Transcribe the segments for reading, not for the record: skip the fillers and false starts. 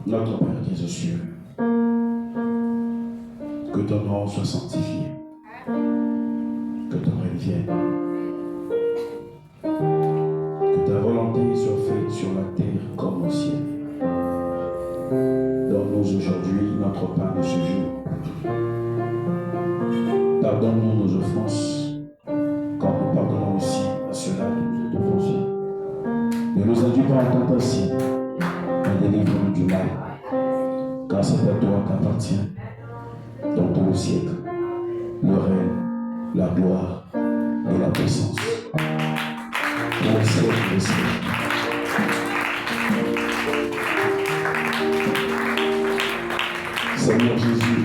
Notre Père qui es aux cieux, que ton nom soit sanctifié, que ton règne vienne, que ta volonté soit faite sur la terre comme au ciel. Donne-nous aujourd'hui notre pain de ce jour. Pardonne-nous nos offenses, comme nous pardonnons aussi à ceux-là qui nous offensent. Ne nous induis pas en tentation, mais délivre-nous du mal, car c'est à toi qu'appartient, dans tout le siècle, le règne, la gloire et la puissance. Pour le siècle des siècles. Seigneur Jésus,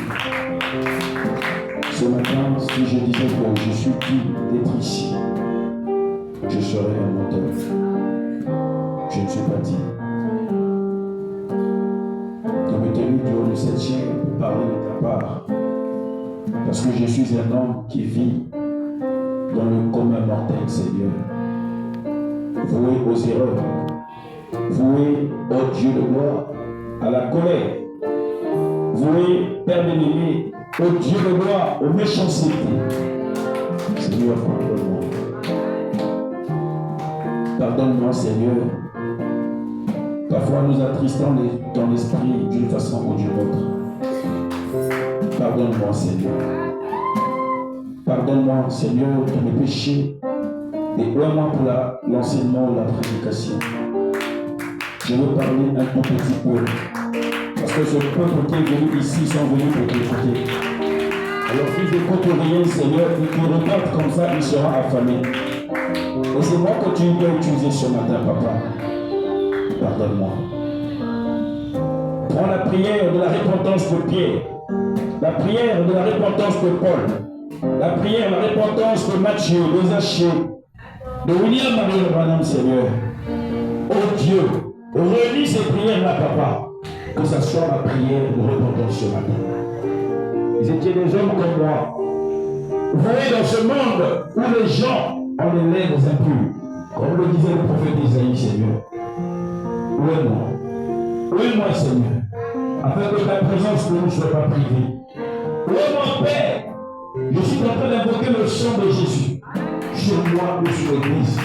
ce matin, si je disais que je suis digne d'être ici, je serais un menteur. Je ne suis pas digne. De me tenir durant le 7e pour parler de ta part, parce que je suis un homme qui vit dans le commun mortel, Seigneur, voué aux erreurs, voué au Dieu de gloire, à la colère, voué, Père bien-aimé, au Dieu de gloire, aux méchancetés. Seigneur, pardonne-moi. Pardonne-moi, Seigneur. Parfois, nous attristons ton esprit d'une façon ou d'une autre. Pardonne-moi, Seigneur. Pardonne-moi, Seigneur, de mes péchés. Et aide-moi pour l'enseignement ou la prédication. Je veux parler un tout petit peu. Parce que ce peuple qui est venu ici sont venus pour t'écouter. Alors s'ils n'écoutent rien, Seigneur, ils te repartent comme ça, ils seront affamés. Et c'est moi que tu dois utiliser ce matin, Papa. Pardonne-moi. Prends la prière de la repentance de Pierre, la prière de la repentance de Paul, la prière de la repentance de Matthieu, de Zachée, de William Marion Branham, Seigneur. Oh Dieu, relis ces prières-là, Papa. Que ce soit ma prière de repentance ce matin. Ils étaient des hommes comme moi. Vous voyez, dans ce monde où les gens ont les lèvres impures, comme le disait le prophète Isaïe, Seigneur. Où est moi? Où est moi, Seigneur? Afin que ta présence ne nous soit pas privée. Où est mon Père? Je suis en train d'invoquer le sang de Jésus sur moi et sur l'Église.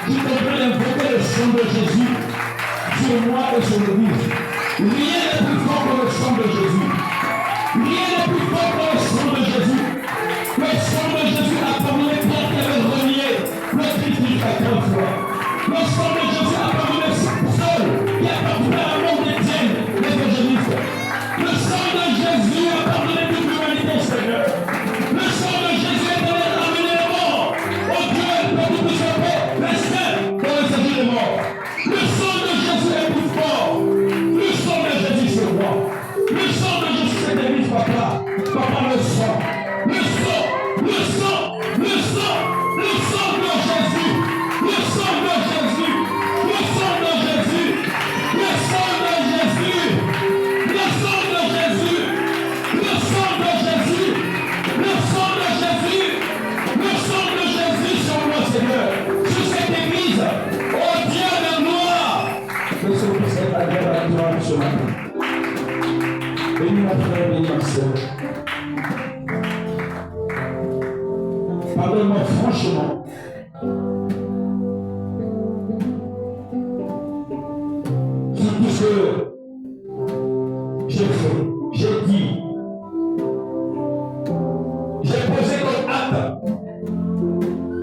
Je suis en train d'invoquer le sang de Jésus sur moi et sur l'Église. Rien n'est plus fort que le sang de Jésus. Rien n'est plus fort que le sang de Jésus. Le sang de Jésus a pardonné Pierre qui avait renié le Christ jusqu'à 30 fois. Le sang de Jésus a pardonné Saul qui a pardonné la mort d'Étienne, l'évangéliste. Le sang de Jésus a pardonné toute l'humanité, Seigneur. Le sang de Jésus est allé ramener les morts. Oh Dieu, pour tout puissant Père, les saints dans le séjour des morts. Le sang de Jésus est plus fort. Le sang de Jésus sur moi. Le sang de Jésus c'est l'église, Papa. Papa, le sang. Le sang. Le sang. Le sang. Le sang de Jésus. Le sang de Jésus. Le sang de Jésus. Le sang de Jésus. Le sang de Jésus. Le sang de Jésus. Le sang de Jésus. Le sang de Jésus sur moi, Seigneur. Sur cette église. Oh Dieu de gloire. Que ce puisse être agréable à toi ce matin. Bénis ma frère, bénis ma soeur. Pardonne-moi franchement. Sur tout ce que j'ai fait, j'ai dit, j'ai posé comme acte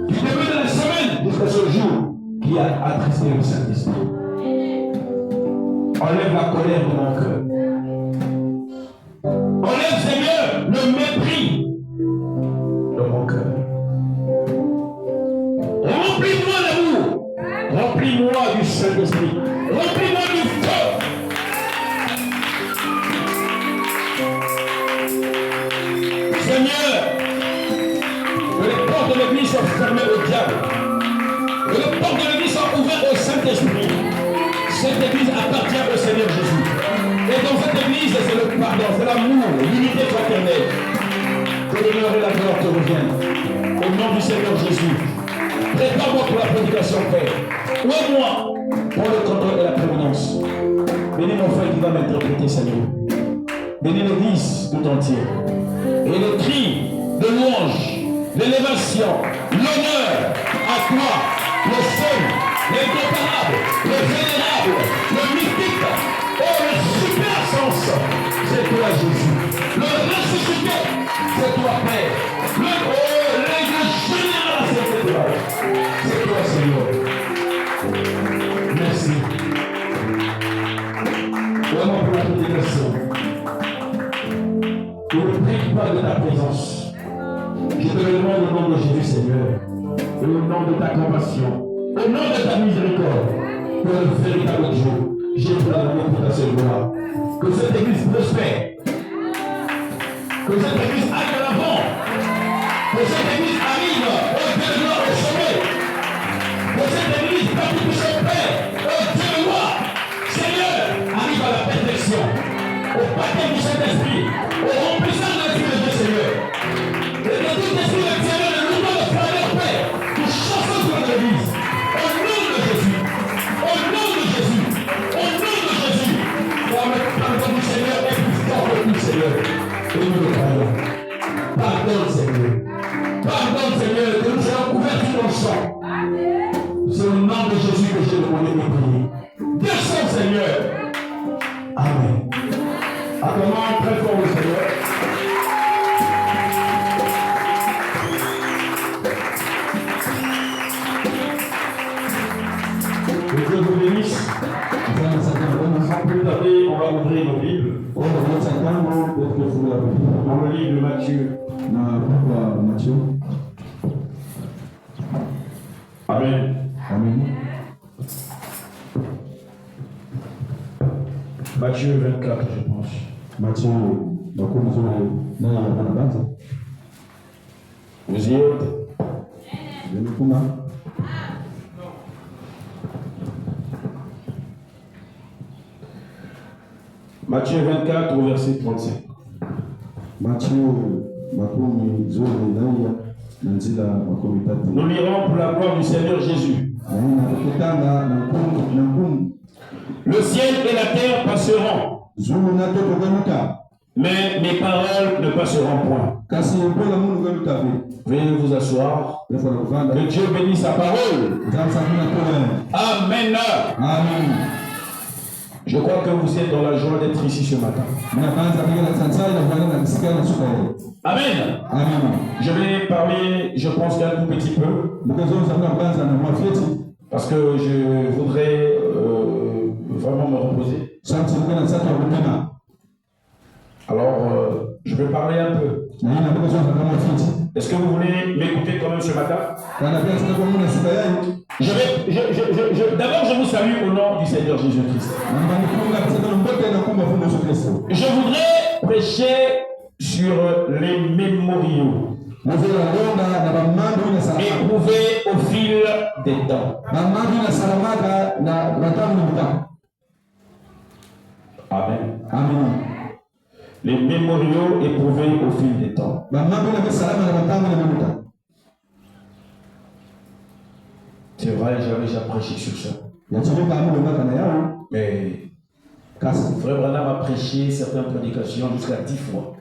du début de la semaine jusqu'à ce jour qui a attristé le Saint-Esprit. Enlève la colère de mon cœur. Enlève, Seigneur, le mépris de mon cœur. Remplis-moi d'amour. Remplis-moi du Saint-Esprit. Remplis-moi du feu. Seigneur, que les portes de l'église soient fermées au diable. Que les portes de l'église soient ouvertes au Saint-Esprit. Cette église appartient au Seigneur Jésus. Et dans cette église, c'est le pardon, c'est l'amour, l'unité fraternelle. Que l'honneur et la gloire te reviennent. Au nom du Seigneur Jésus. Prépare-moi pour la prédication, Père. Aide-moi pour le contrôle et la prévenance. Bénis mon frère qui va m'interpréter, Seigneur. Bénis l'église tout entière. Et les cris de louange, d'élévation, l'honneur à toi, le seul, l'incomparable, le vénérable, le mythique, oh le super sens, c'est toi Jésus. Le ressuscité, c'est toi Père. Le général, c'est toi. C'est toi Seigneur. Merci. Vraiment pour la prédication. Je ne prie pas de ta présence. Je te demande au nom de Jésus, Seigneur, et au nom de ta compassion, au nom de ta miséricorde, pour le véritable Dieu, j'ai pour la demande pour ta seule gloire. Que cette église prospère, que cette église aille de l'avant, que cette église arrive au Dieu de gloire au sommet, que cette église bâtie pour son Père, au Dieu de gloire, Seigneur, arrive à la perfection, au baptême du Saint-Esprit, au remplissage de l'Esprit de Dieu, Seigneur. Et que tout esprit de Seigneur, le nouveau de Frère et Père, nous chassons sur l'église. Au nom de Jésus, au nom de Jésus, au nom de Jésus, pour le pardon du Seigneur est plus fort que tout, Seigneur. Et nous le croyons. Pardonne, Seigneur. Pardonne, Seigneur, que nous soyons couverts dans le sang. C'est au nom de Jésus que j'ai demandé de prier. Descends, Seigneur. Amen. Acclamons très fort le Seigneur. Que Dieu vous bénisse. Sans plus tarder, on va ouvrir nos Bibles. Dans le livre de Matthieu. Amen. Amen. Matthieu 24, je pense. Matthieu, vous y êtes? Matthieu 24 au verset 35. Nous lirons pour la gloire du Seigneur Jésus. Le ciel et la terre passeront, mais mes paroles ne passeront point. Veuillez vous asseoir. Que Dieu bénisse sa parole. Amen. Amen. Je crois que vous êtes dans la joie d'être ici ce matin. Amen. Amen. Je vais parler, je pense, d'un tout petit peu. Parce que je voudrais vraiment me reposer. Alors, je vais parler un peu. Est-ce que vous voulez m'écouter quand même ce matin? D'abord, je vous salue au nom du Seigneur Jésus-Christ. Je voudrais prêcher sur les mémoriaux éprouvés au fil des temps. Amen. Amen. Les mémoriaux éprouvés au fil des temps. C'est vrai, j'avais déjà prêché sur ça. Mais Frère Branham a prêché certaines prédications jusqu'à 10 fois.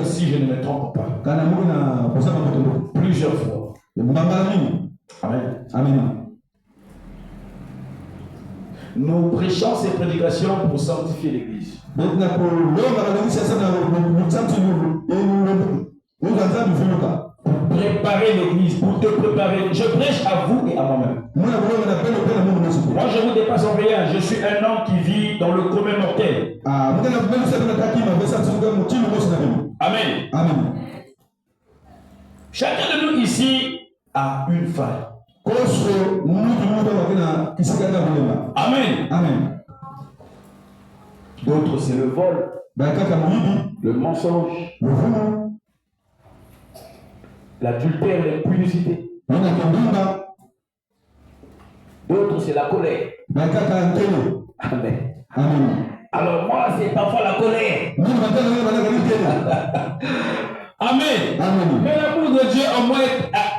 Si je ne me trompe pas. Plusieurs fois. Amen. Amen. Nous prêchons ces prédications pour sanctifier l'Église. Préparer l'Église, pour te préparer. Je prêche à vous et à moi-même. Moi, je vous dépasse en rien. Je suis un homme qui vit dans le commun mortel. Amen. Amen. Chacun de nous ici a une faille. Amen. Amen. D'autres, c'est le vol, le mensonge, l'adultère, l'impudicité. D'autres, c'est la colère. Amen. Amen. Alors moi, c'est parfois la colère. Amen. Amen. Mais l'amour de Dieu en moi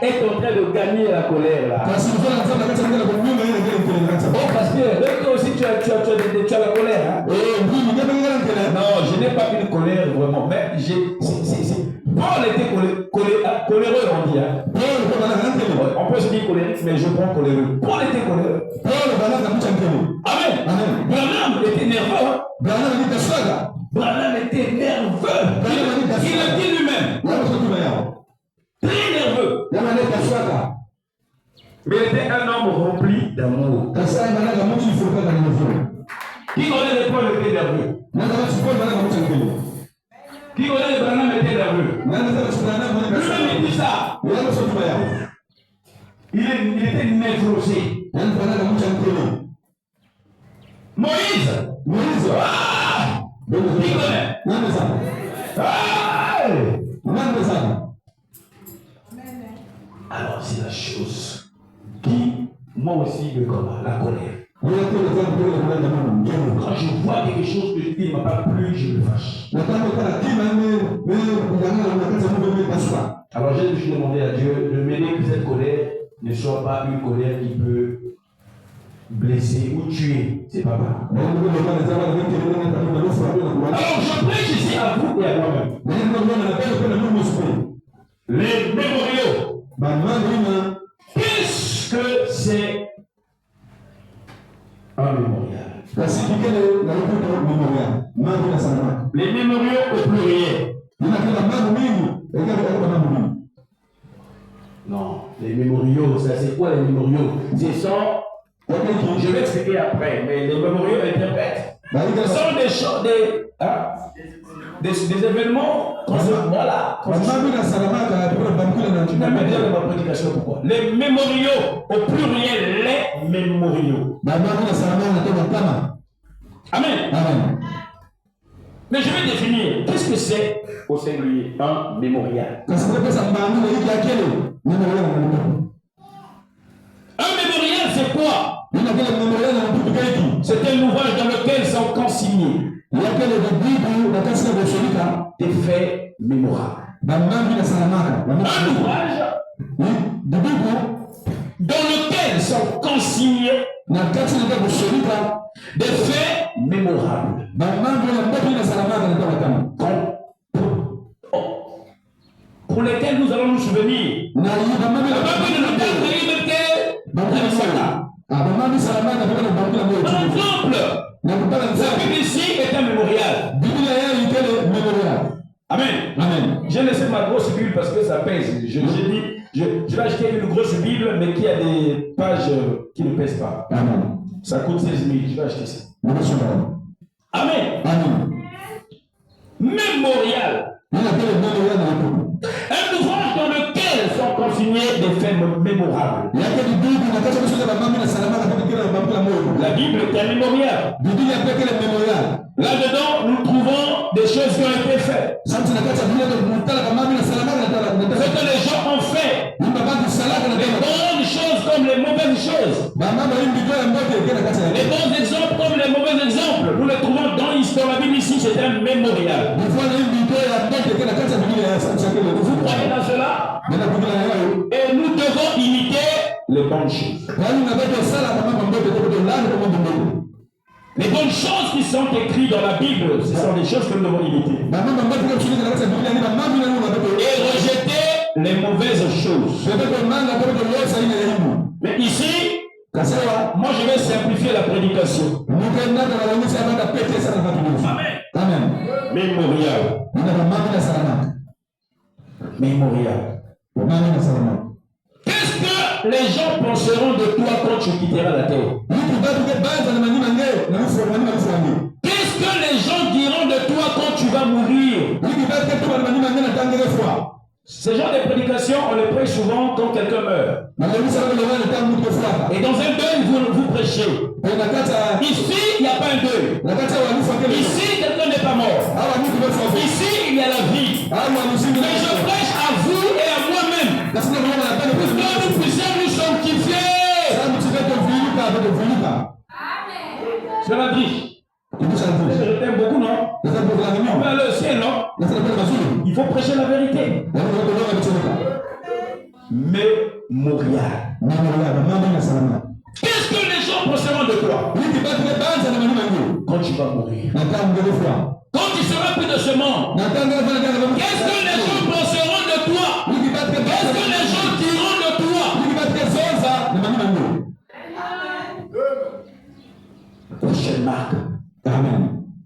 est en train de gagner la colère là. Oh pasteur, colère vraiment. Mais Paul était coléreux, on dit. Hein. On peut se dire colérique, mais je prends coléreux. Paul était coléreux. Amen. Branham était nerveux. Hein. Branham était nerveux. Il le dit lui-même. Très nerveux. Mais il était un homme rempli d'amour. Qui connaît les Paul était nerveux? Qui connaît les Branham était nerveux? Lui-même il dit ça. Il était névrosé. Moïse. Ah! Qui connaît? Alors c'est la chose qui, moi aussi, me combat, la colère. Quand je vois quelque chose que je dis ne m'a pas plu, je me fâche. Alors j'ai juste demandé à Dieu de m'aider que cette colère ne soit pas une colère qui peut blesser ou tuer. C'est pas mal. Alors je prêche ici à vous et à moi-même. Les mémoriaux. Qu'est-ce que c'est un mémorial? Les mémoriaux au pluriel. Non, les mémoriaux, ça c'est quoi les mémoriaux? Ce sont, je vais expliquer après, mais les mémoriaux interprètent. Ce sont des choses, des événements, voilà. Ma prédication, pourquoi? Les mémoriaux, au pluriel, les mémoriaux. Amen. Amen. Mais je vais définir, qu'est-ce que c'est au singulier, un mémorial? Un mémorial, c'est quoi? C'est un ouvrage dans lequel sont consignés des faits mémorables. Un ouvrage dans lequel sont consignés des faits mémorables. Pour lesquels nous allons nous souvenir. Par exemple, la Bible ici est un mémorial. Amen. Amen. J'ai laissé ma grosse Bible parce que ça pèse. Je vais acheter une grosse Bible, mais qui a des pages qui ne pèsent pas. Amen. Ça coûte 16 000. Je vais acheter ça. Amen. Amen. Mémorial. Un ouvrage dans lequel sont consignés des faits mémorables. La Bible est un mémorial. Là-dedans, nous trouvons des choses qui ont été faites. Ce que les gens ont fait. Les bonnes choses comme les mauvaises choses. Les bons exemples comme les mauvais exemples. Nous les trouvons dans l'histoire. La Bible ici, c'est un mémorial. Vous croyez dans cela? Et nous devons imiter les bonnes choses. Les bonnes choses qui sont écrites dans la Bible, ce sont des choses que nous devons imiter. Et rejeter les mauvaises choses. Mais ici, moi je vais simplifier la prédication. Amen. Mémorial. Mémorial. Qu'est-ce que les gens penseront de toi quand tu quitteras la terre? Qu'est-ce que les gens diront de toi quand tu vas mourir? Ce genre de prédication, on le prêche souvent quand quelqu'un meurt. Et dans un deuil, vous prêchez. Ici, il n'y a pas un deuil. Ici, quelqu'un n'est pas mort. Ici, il y a la vie. Mais je prêche à vous et à moi-même. Pour que nous puissions nous sanctifier. C'est la vie. Je t'aime beaucoup, non? On va aller au ciel, non? Il faut prêcher la vérité. Mémorial. Qu'est-ce que les gens penseront de toi? quand tu vas mourir. Quand tu seras plus de ce monde, qu'est-ce que les gens penseront de toi? Qu'est-ce que les gens diront de toi? Prochaine marque. Amen.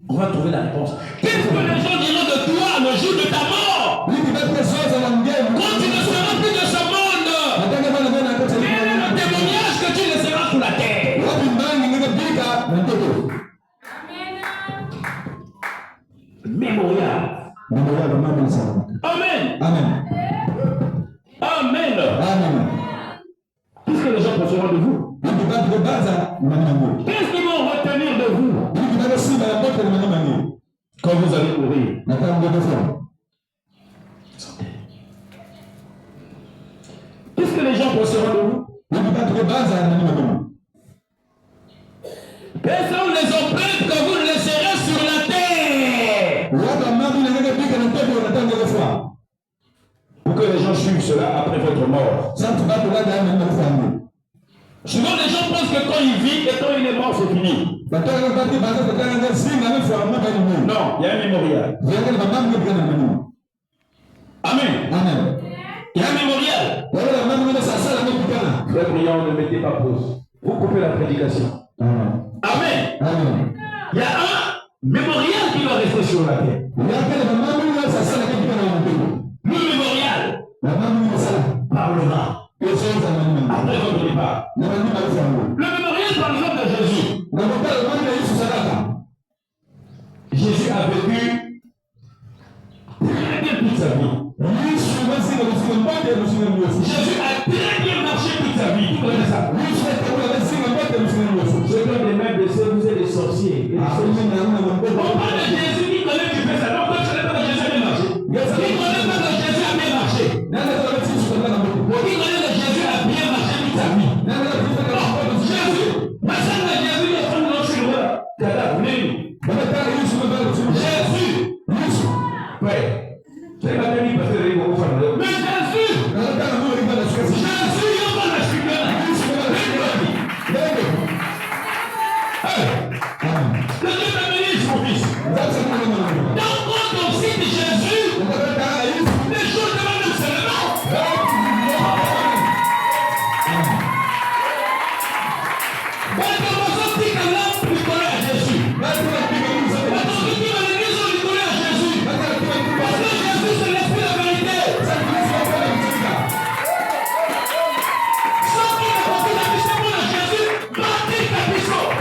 On va trouver la réponse. Qu'est-ce que les gens diront de toi le jour de ta mort? Quand tu ne seras plus de ce monde, quel est le témoignage que tu laisseras sur la terre? Mémorial. Amen. Amen. Amen. Amen. Qu'est-ce que les gens penseront de vous? Qu'est-ce qu'ils vont retenir de vous quand vous allez mourir? Qu'est-ce que les gens penseront de vous? Quelles sont les empreintes que vous laisserez sur la terre? Pour que les gens suivent cela après votre mort. Souvent les gens pensent que quand il vit et quand il est mort, c'est fini. Non, il y a un mémorial. Amen. Amen. Il y a un mémorial. Très brillant, ne mettez pas pause. Vous coupez la prédication. Amen. Amen. Il y a un mémorial qui doit rester sur la terre. Le mémorial parlera après votre départ. Le mémorial par exemple de Jésus. Jésus a vécu très bien toute sa vie. Jésus a très bien marché toute sa vie. Vous connaissez ça? Je donne des mêmes de ceux, vous êtes des sorciers. On parle de Jésus qui connaît qui fait ça. Donc, quand tu ne connais pas que Jésus a bien marché. Qui ne connaît pas que Jésus a bien marché. Qui connaît que Jésus a bien marché toute sa vie. Jésus, personne n'a Jésus, il est comme dans sur le cadavre. Jésus, ouais. C'est pas bien parce que les gens vont faire. Mais Jésus, Jésus, il va la suivre. Le Dieu t'a béni, mon fils. Donc, quand on cite Jésus, les choses demandent le seulement. Quand on dit que l'homme lui connaît à Jésus. Quand on dit que l'église lui connaît à Jésus. Parce que Jésus, c'est l'esprit de vérité. Ceux qui ne comprennent pas de Jésus, pratique la puissance.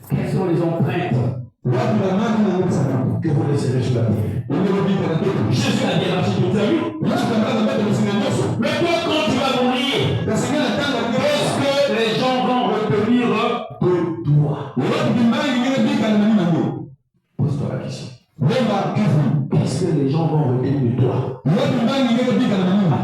Quelles sont les empreintes que vous laisserez sur la terre? Jésus a bien marché toute sa vie. Mais toi, quand tu vas mourir, qu'est-ce que les gens vont retenir de toi? Pose-toi la question. Qu'est-ce que les gens vont retenir de toi?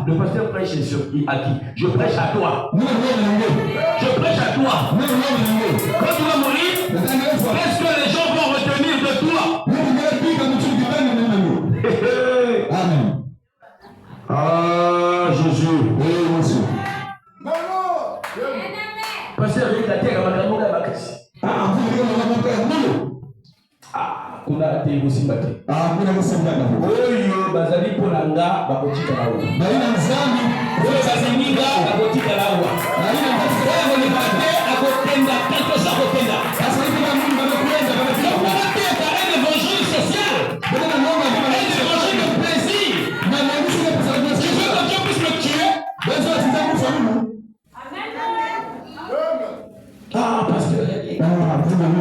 Le pasteur prêche sur qui? À qui? Je prêche à toi. Je prêche à toi. Quand tu vas mourir, qu'est-ce que les gens vont retenir de toi? Amen. Ah, Jésus. Oui, monsieur. Pasteur, il y a la terre à ma kuna ate musimbate kuna musimbate oyo bazali polanga bakotika lawa baina nzambi oyo bazinginga bakotika lawa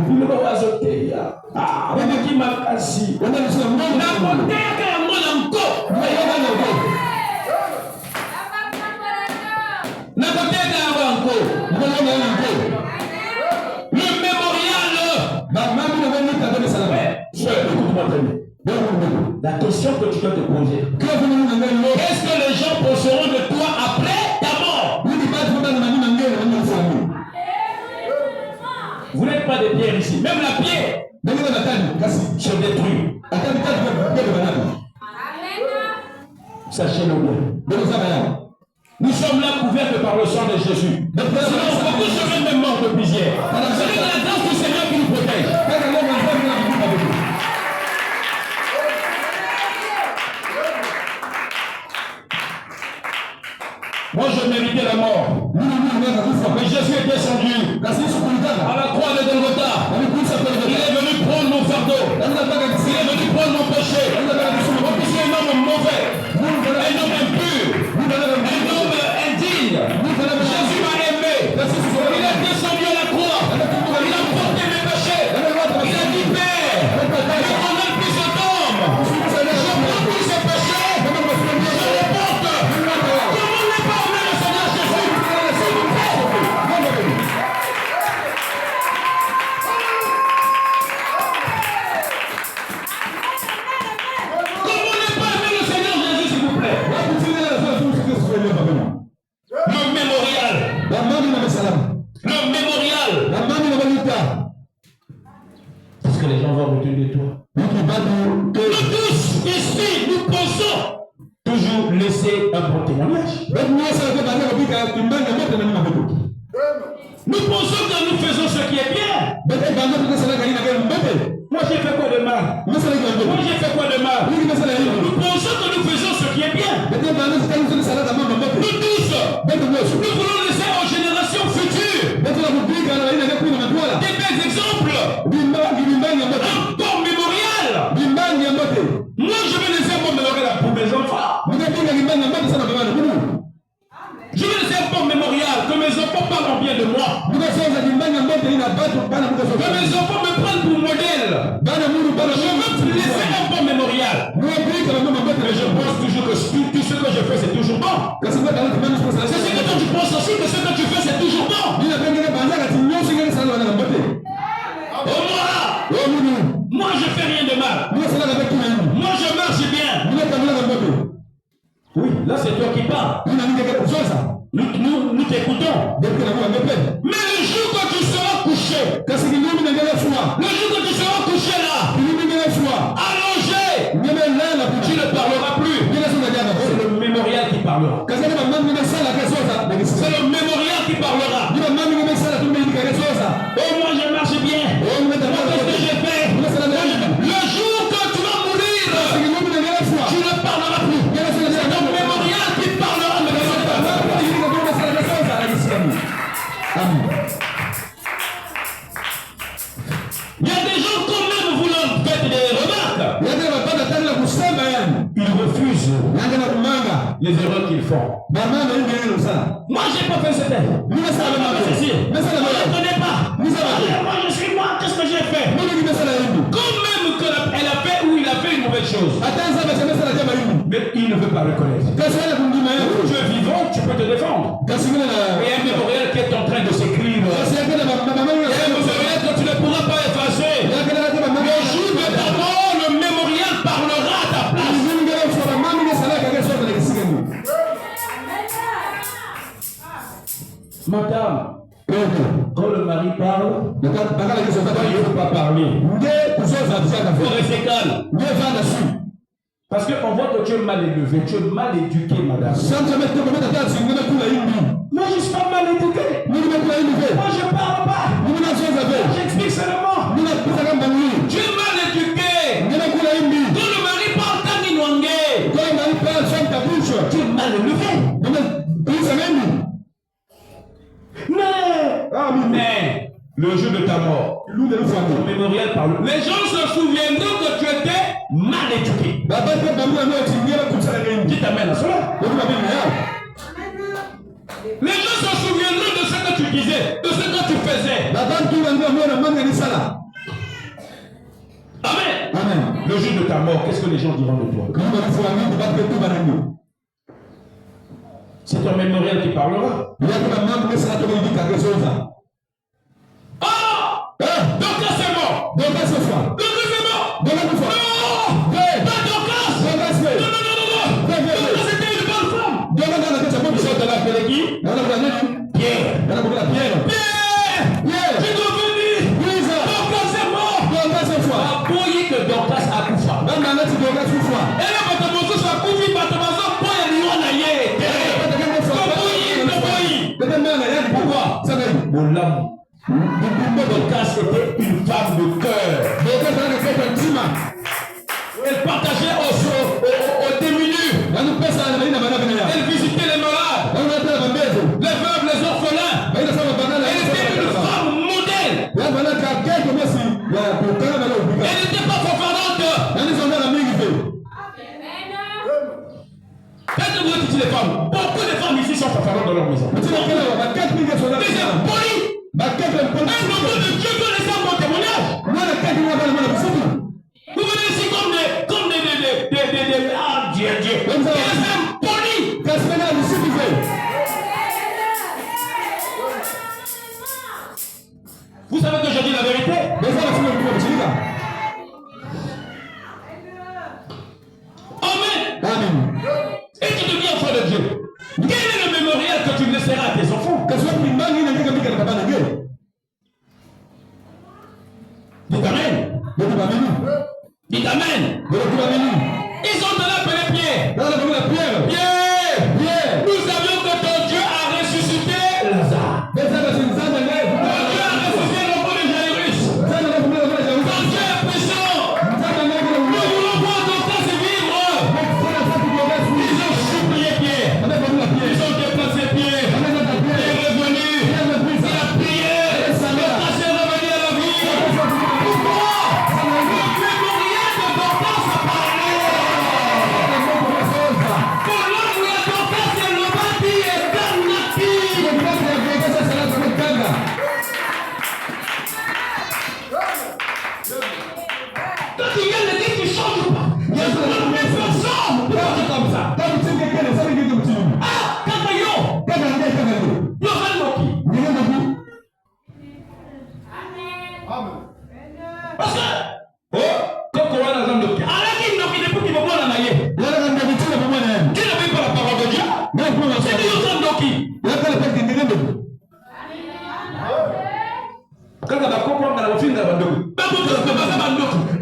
Il va azoter. Ah, on a qui m'a cassé. On a dit ça. On a monté à mon encore. Le mémorial. Écoute-moi très bien. La question que tu dois te poser. Qu'est-ce que les gens penseront de toi après ta mort? Vous n'êtes pas des pierres ici. Même la pierre se détruit. Sachez-le bien. Nous sommes là couverts par le sang de Jésus. Sinon, beaucoup seraient même morts de plusieurs. C'est la grâce du Seigneur qui nous protège. Moi, je méritais la mort. Mais Jésus est descendu à la croix de Golgotha. Il est venu prendre mon fardeau. Il est venu prendre mon péché. Mon péché est un homme mauvais, un homme impur, un homme indigne. Jésus m'a aimé. Il est descendu à la croix. Il a porté mes péchés. Il a dit, Père, je condamne plus cet homme. Je prends tous ses péchés. Je les porte. Comment n'est pas amené le Seigneur Jésus? S'il vous plaît. Comment n'est pas amené le Seigneur Jésus, s'il vous plaît? Le mémorial. Le mémorial. Qu'est-ce que les gens vont retenir de toi? Nous tous, ici, nous pensons toujours laisser un bon témoignage. Nous pensons que nous faisons ce qui est bien. Moi, j'ai fait quoi de mal? Nous pensons que nous faisons ce qui est bien. Nous tous, nous voulons laisser aux générations futures des belles exemples. Un bon mémorial. Moi, je vais laisser un bon mémorial pour mes enfants. Je vais laisser un bon mémorial, que mes enfants parlent bien de moi. Que mes enfants me prennent pour modèle. Je veux laisser un bon mémorial. Mais je pense toujours que tout ce que je fais, c'est toujours bon. C'est ce que toi tu penses aussi, que ce que tu fais, c'est toujours bon. Moi, je fais rien de mal. Moi, je marche bien. Oui, là, c'est toi qui parles. Nous t'écoutons. Mais le jour que tu seras couché, le jour que tu seras couché là, allongé, tu ne parleras plus. C'est le mémorial qui parlera. C'est le mémorial qui parlera. Oh, moi je marche bien. Qu'est-ce que j'ai fait? Le jour que tu vas mourir, tu ne parleras plus. C'est le mémorial qui parlera. Il y a des gens quand même voulant faire des remarques. Ils refusent les erreurs qu'ils font. Moi, j'ai pas fait cette erreur. Je ne connais pas. Moi, je suis moi. Qu'est-ce que j'ai fait? Quand même qu'elle a fait ou il a fait une mauvaise chose. Mais il ne veut pas reconnaître. Tu es vivant, tu peux te défendre. Et un mémorial qui est en train de s'écrire. Et un mémorial que tu ne pourras pas effacer. Le jour de ta mort, le mémorial parlera à ta place. Madame, quand le mari parle, il ne faut pas parler. Il faut rester calme. Parce qu'on voit que tu es mal élevé, tu es mal éduqué, madame. Moi, je ne suis pas mal éduqué. Moi, je ne parle pas. J'explique seulement. Tu es mal éduqué. Quand le mari parle, tu es mal élevé. Mais le jour de ta mort, ton mémorial parle. Les gens se souviendront que tu étais mal éduqué. Qui t'amène à cela? Les gens se souviendront de ce que tu disais, de ce que tu faisais. Amen. Amen. Le jour de ta mort, qu'est-ce que les gens diront de toi? C'est ton mémorial qui parlera. Ah! Donc là c'est mort. Donc là c'est mort. Donc là c'est mort. Donc là c'est mort. Non! Donc c'était une bonne femme. Ils sont de l'appeler qui? Pierre. Pierre! Tu dois venir. Donc là c'est mort. Aboyi que Dorcas a kufa. Et là, Batamoso soit kufi, Batamoso, Boya Liwana Ye. Pourquoi? Mon âme. Dorcas était une femme de cœur. Elle partageait aux démunis. Elle visitait les malades, les veuves, les orphelins. Elle était une femme modèle. Elle n'était pas fanfarante. Qu'est-ce que vous dites les femmes? Beaucoup de femmes ici sont fanfarantes dans leur maison. Mais c'est poli. Un homme de Dieu doit laisser un bon témoignage. Vous venez ici comme des ah Dieu. C'est impoli. Vous savez que je dis la vérité? Amen. Et tu deviens enfant de Dieu. Quel est le mémorial que tu laisseras à tes enfants? Dites Amen. Dites Amen. Ils ont de l'appeler Pierre. Pierre. Nous savions que ton Dieu a ressuscité Lazare. Ton Dieu a ressuscité l'enfant de Jairus. Ton Dieu est puissant. Nous voulons voir ton cas se vivre. Ils ont supplié Pierre. Ils ont déplacé Pierre. Il est revenu. Il a prié. Le cas s'est revenu à la vie. Pourquoi? Le mémorial de Dorcas a parlé. Pour l'homme où il y a Dorcas, c'est le bâti et Damnati. Quand il vient de dire tu changes pas. Il y a une personne. Pourquoi tu es comme ça? Ah, Kakayo. Yo, Vanmoki. Parce que, quand on va dans un dossier, alors qu'il n'a pas de pouvoir en aller. Tu n'avais pas la parole de Dieu. C'est du Yosan Doki. Quand on a compris, on a refusé la bandoki.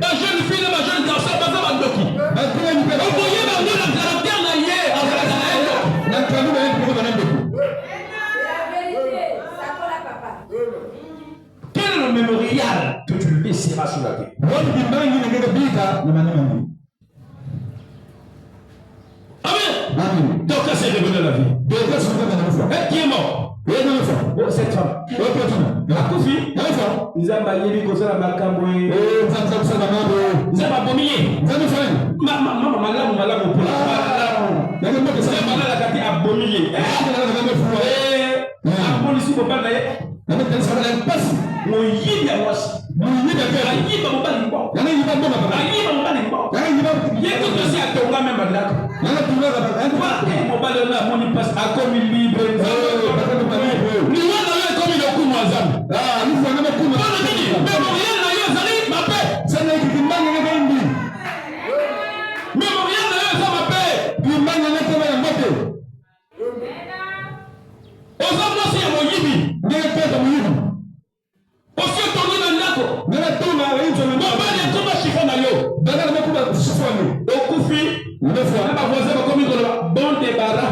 La jeune fille, la jeune garçon, la bandoki. Vous voyez la caractère là hier. Quel est le mémorial que tu laisseras sur la terre? Amen. Donc là, c'est revenu à la vie. Qui est mort? Cette femme. Akufi. Ils ont baillé comme ça la macamboué. Ils ont abominé. Maman, malamu pour la abominé. Abolition pour pas d'ailleurs. Mon yébi à moi. Ayiba mobali mbo. Ayiba mobali mbo. Yeko tosi atonga même là. Mobali na moni passe à comme libre. Ni wana yo comme le coup mwazam. Ah, ni wana me coup mwazam. Mémorial na yo zali ma paix. Ça n'est que mbanga na mbi. Mémorial na yo ça ma paix. Mbanga na kama ya moto. Ozamno si ya moyibi. Ndiye pesa moyibi. Aussi tourné dans l'ako. Mobali comme chiffon na yo. Au koufi. Bon débarras. Bon débarras.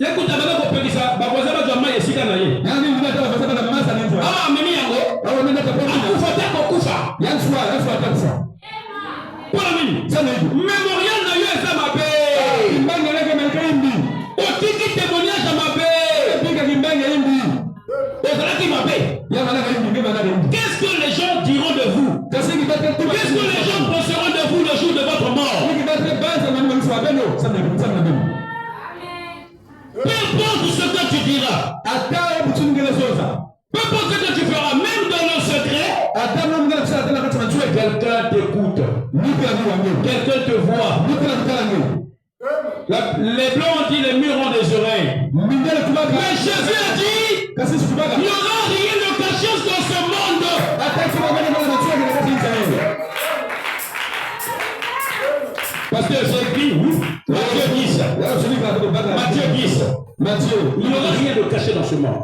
Écoute, avant de faire ça, ma voisine va jamais ici quand elle est. Ah, mais yango. Akufa te ko kufa. Pour la mine. Mémorial na yo eza mabe. Otiki témoignage à mabe. Qu'est-ce que les gens diront de vous? Qu'est-ce que les gens penseront de vous le jour de votre mort? Peu importe là. Peu importe ce que tu feras, même dans le secret, quelqu'un t'écoute. Quelqu'un te voit. Les blancs ont dit les murs ont des oreilles. Mais Jésus a dit il n'y aura rien de caché dans ce monde. Parce que j'ai écrit, oui, Matthieu 10. Matthieu 10. Il n'y aura rien de caché dans ce monde.